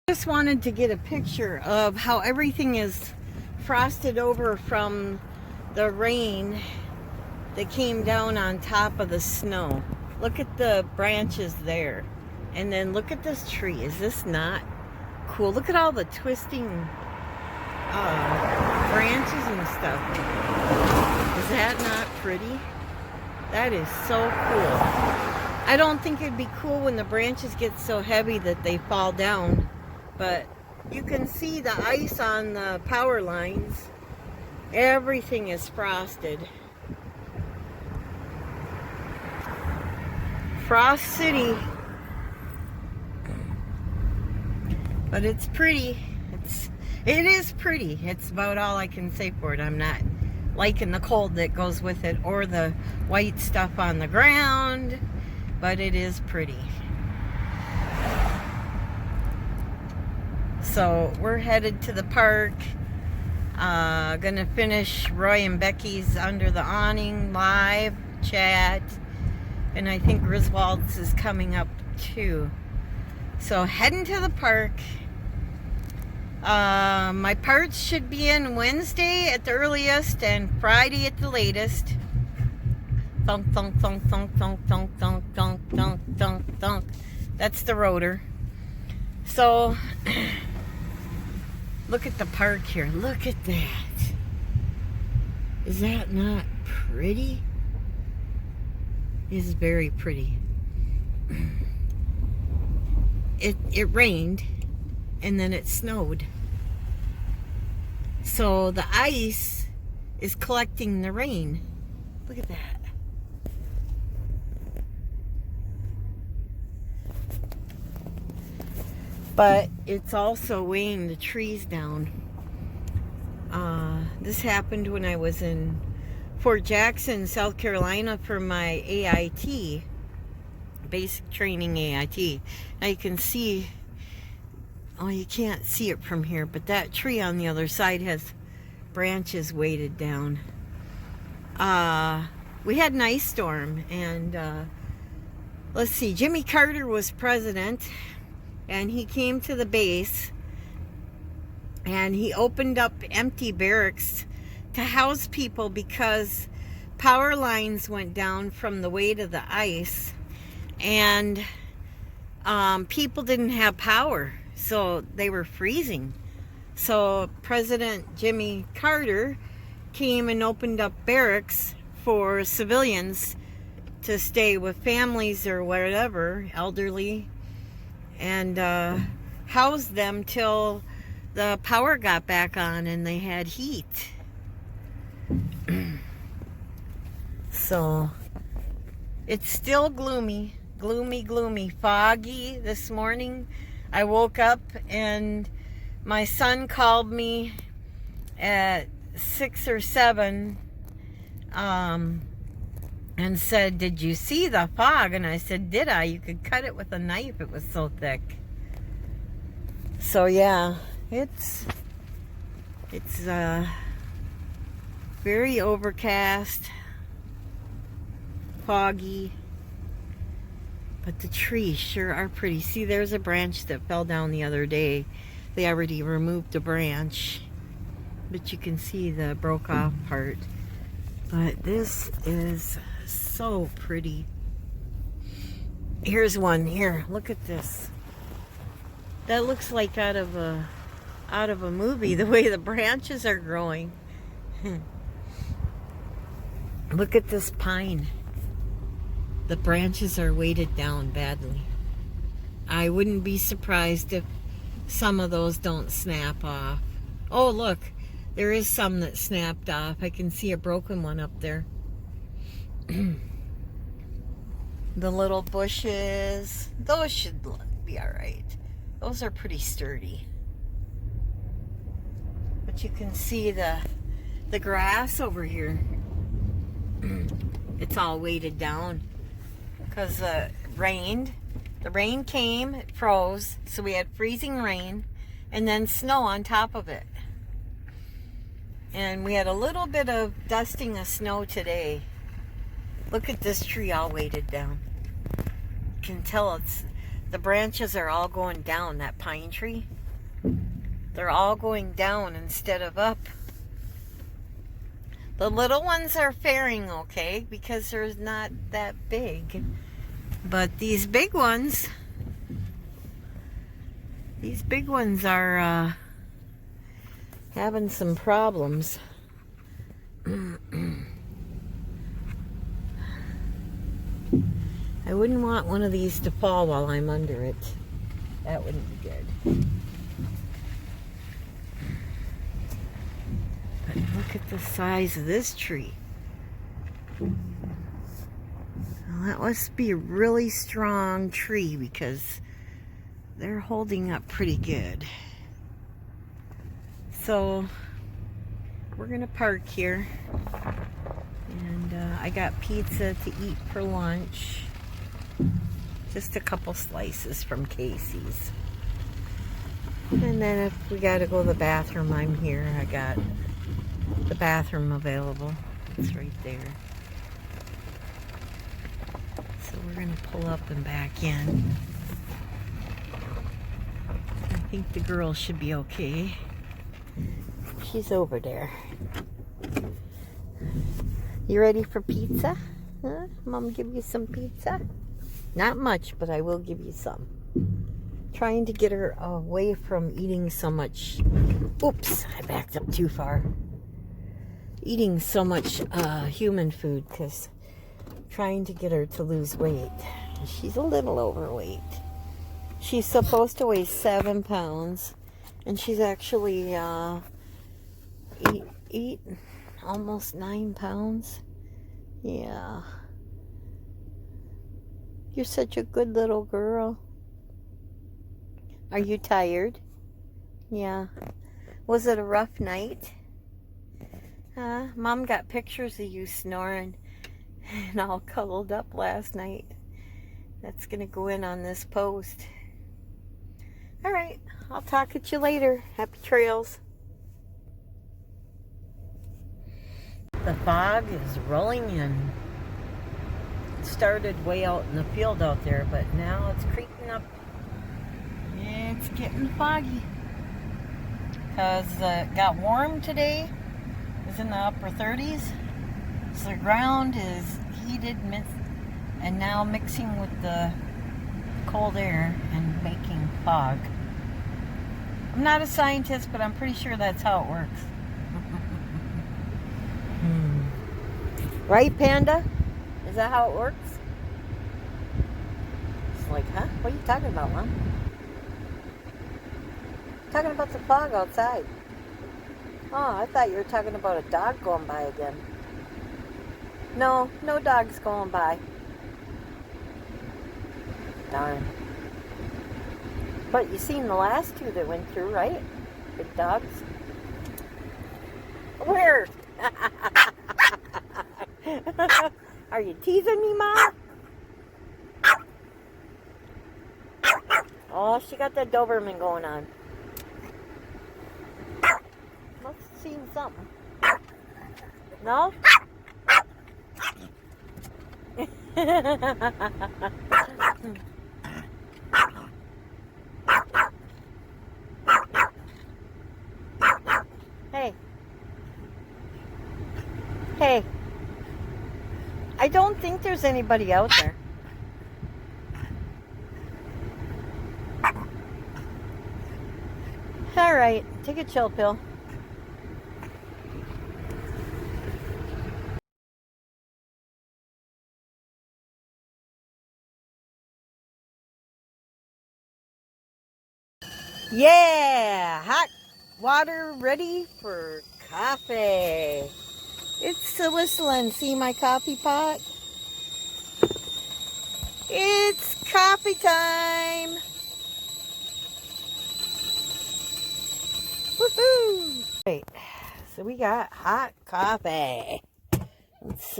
Just wanted to get a picture of how everything is frosted over from the rain that came down on top of the snow. Look at the branches there. And then look at this tree. Is this not cool? Look at all the twisting branches and stuff. Is that not pretty? That is so cool. I don't think it'd be cool when the branches get so heavy that they fall down. But you can see the ice on the power lines. Everything is frosted. Frost City. But it's pretty. It is pretty. It's about all I can say for it. I'm not liking the cold that goes with it or the white stuff on the ground. But it is pretty. So we're headed to the park. Gonna finish Roy and Becky's Under the Awning live chat. And I think Griswold's is coming up too. So heading to the park. My parts should be in Wednesday at the earliest and Friday at the latest. Thunk, thunk, thunk, thunk, thunk, thunk, thunk, thunk, thunk, thunk, thunk. That's the rotor. So look at the park here. Look at that. Is that not pretty? It is very pretty. It rained and then it snowed. So the ice is collecting the rain. Look at that. But it's also weighing the trees down. This happened when I was in Fort Jackson, South Carolina for my AIT, basic training AIT. Now you can see, oh, you can't see it from here, but that tree on the other side has branches weighted down. We had an ice storm, and let's see, Jimmy Carter was president. And he came to the base and he opened up empty barracks to house people because power lines went down from the weight of the ice and people didn't have power, so they were freezing. So President Jimmy Carter came and opened up barracks for civilians to stay with families or whatever, elderly, and housed them till the power got back on and they had heat. So it's still gloomy, foggy this morning. I woke up and my son called me at 6 or 7 and said, "Did you see the fog?" And I said, "Did I? You could cut it with a knife. It was so thick." So yeah, it's very overcast, foggy, but the trees sure are pretty. See, there's a branch that fell down the other day. They already removed the branch, but you can see the broke off part. But this is so pretty. Here's one here. Look at this. That looks like out of a movie, the way the branches are growing. Look at this pine. The branches are weighted down badly. I wouldn't be surprised if some of those don't snap off. Oh, look. There is some that snapped off. I can see a broken one up there. The little bushes, those should be all right. Those are pretty sturdy. But you can see the grass over here. It's all weighted down because it rained. The rain came, it froze, so we had freezing rain and then snow on top of it. And we had a little bit of dusting of snow today. Look at this tree all weighted down. You can tell the branches are all going down, that pine tree. They're all going down instead of up. The little ones are faring okay because they're not that big. But these big ones are having some problems. I wouldn't want one of these to fall while I'm under it. That wouldn't be good. But look at the size of this tree. Well, that must be a really strong tree because they're holding up pretty good. So we're gonna park here, and I got pizza to eat for lunch. Just a couple slices from Casey's. And then if we gotta go to the bathroom, I'm here. I got the bathroom available. It's right there. So we're gonna pull up and back in. I think the girl should be okay. She's over there. You ready for pizza? Huh? Mom give you some pizza? Not much, but I will give you some. Trying to get her away from eating so much. Oops, I backed up too far. Eating so much human food, because trying to get her to lose weight. She's a little overweight. She's supposed to weigh 7 pounds, and she's actually eight, almost 9 pounds. Yeah. You're such a good little girl. Are you tired? Yeah. Was it a rough night? Mom got pictures of you snoring and all cuddled up last night. That's gonna go in on this post. Alright, I'll talk at you later. Happy trails. The fog is rolling in. It started way out in the field out there, but now it's creeping up. It's getting foggy. Because it got warm today. It was in the upper 30s. So the ground is heated and now mixing with the cold air and making fog. I'm not a scientist, but I'm pretty sure that's how it works. Right, Panda? Is that how it works? It's like, huh? What are you talking about, Mom? Talking about the fog outside. Oh, I thought you were talking about a dog going by again. No, no dogs going by. Darn. But you seen the last two that went through, right? Big dogs. Where? Are you teasing me, Mom? Oh, she got that Doberman going on. Must have seen something. No? Hey. Hey. I don't think there's anybody out there. Alright, take a chill pill. Yeah! Hot water ready for coffee. It's a whistling. See my coffee pot? It's coffee time! Woohoo! Right, so we got hot coffee. Let's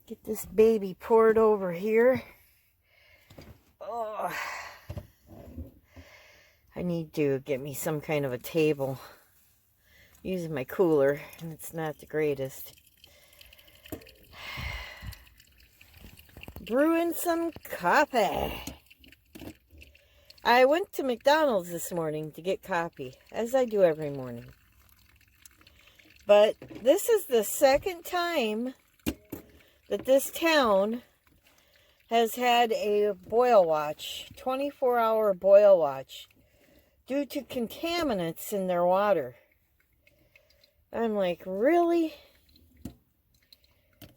get this baby poured over here. Oh, I need to get me some kind of a table. Using my cooler, and it's not the greatest. Brewing some coffee. I went to McDonald's this morning to get coffee, as I do every morning. But this is the second time that this town has had a boil watch, 24-hour boil watch, due to contaminants in their water. I'm like, really?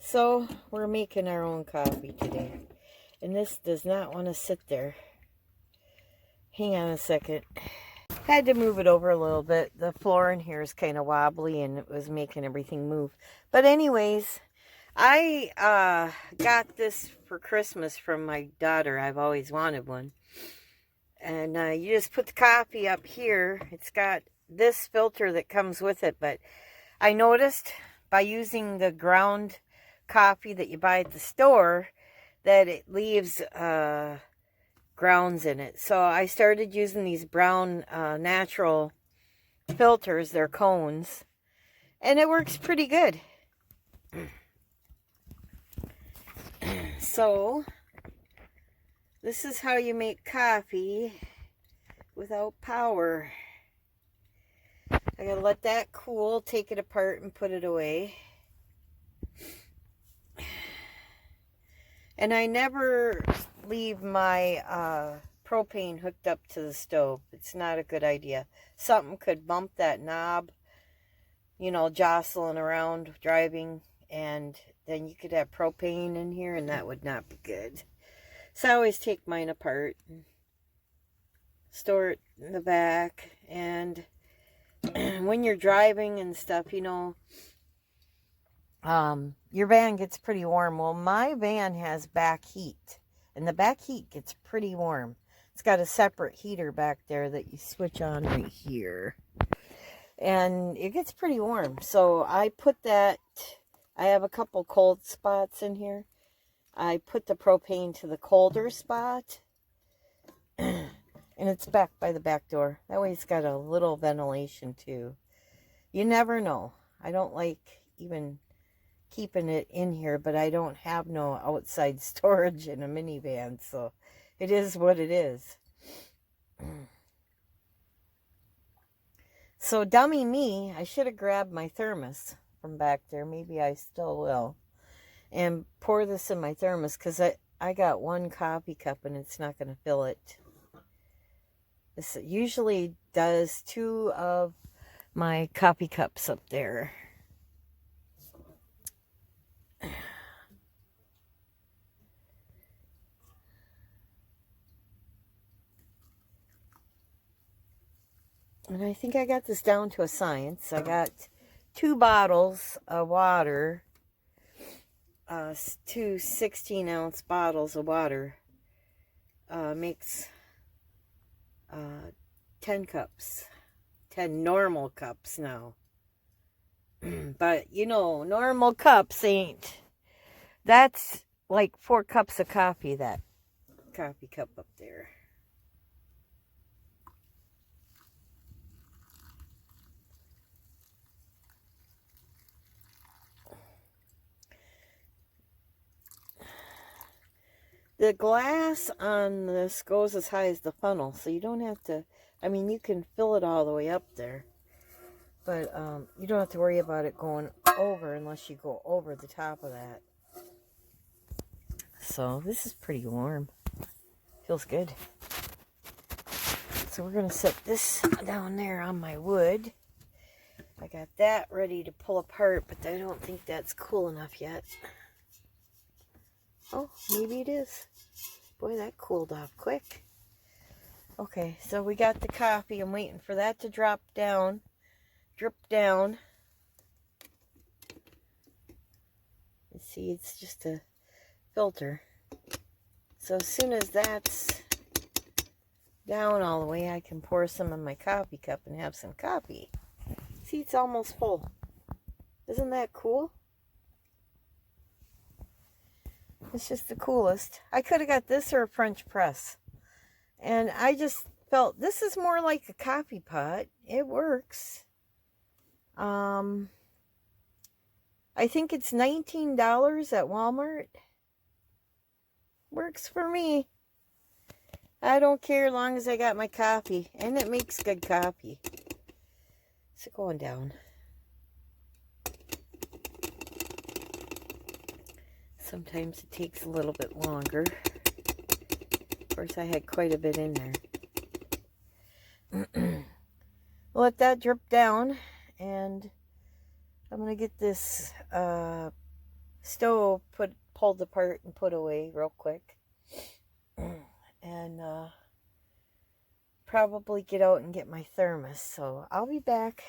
So, we're making our own coffee today. And this does not want to sit there. Hang on a second. Had to move it over a little bit. The floor in here is kind of wobbly and it was making everything move. But anyways, I got this for Christmas from my daughter. I've always wanted one. And you just put the coffee up here. It's got this filter that comes with it. But I noticed by using the ground coffee that you buy at the store that it leaves grounds in it. So I started using these brown natural filters. They're cones. And it works pretty good. So, this is how you make coffee without power. I gotta let that cool, take it apart and put it away. And I never leave my propane hooked up to the stove. It's not a good idea. Something could bump that knob, you know, jostling around driving, and then you could have propane in here, and that would not be good. So I always take mine apart and store it in the back. And when you're driving and stuff, you know, your van gets pretty warm. Well, my van has back heat, and the back heat gets pretty warm. It's got a separate heater back there that you switch on right here, and it gets pretty warm. So I put that, I have a couple cold spots in here. I put the propane to the colder spot, and it's back by the back door. That way it's got a little ventilation too. You never know. I don't like even keeping it in here, but I don't have no outside storage in a minivan, so it is what it is. So dummy me, I should have grabbed my thermos from back there. Maybe I still will. And pour this in my thermos, because I got one coffee cup and it's not going to fill it. This usually does 2 of my coffee cups up there. And I think I got this down to a science. I got 2 bottles of water, 2 16-ounce bottles of water makes 10 cups, 10 normal cups now. But, you know, normal cups ain't, that's like 4 cups of coffee, that coffee cup up there. The glass on this goes as high as the funnel, so you don't have to, I mean, you can fill it all the way up there, but you don't have to worry about it going over unless you go over the top of that. So this is pretty warm. Feels good. So we're going to set this down there on my wood. I got that ready to pull apart, but I don't think that's cool enough yet. Oh, maybe it is. Boy, that cooled off quick. Okay, so we got the coffee. I'm waiting for that to drop down. Drip down. You see, it's just a filter. So as soon as that's down all the way, I can pour some in my coffee cup and have some coffee. See, it's almost full. Isn't that cool? It's just the coolest. I could have got this or a French press. And I just felt this is more like a coffee pot. It works. I think it's $19 at Walmart. Works for me. I don't care as long as I got my coffee. And it makes good coffee. It's going down. Sometimes it takes a little bit longer. Of course, I had quite a bit in there. Let that drip down. And I'm going to get this stove pulled apart and put away real quick. And probably get out and get my thermos. So I'll be back.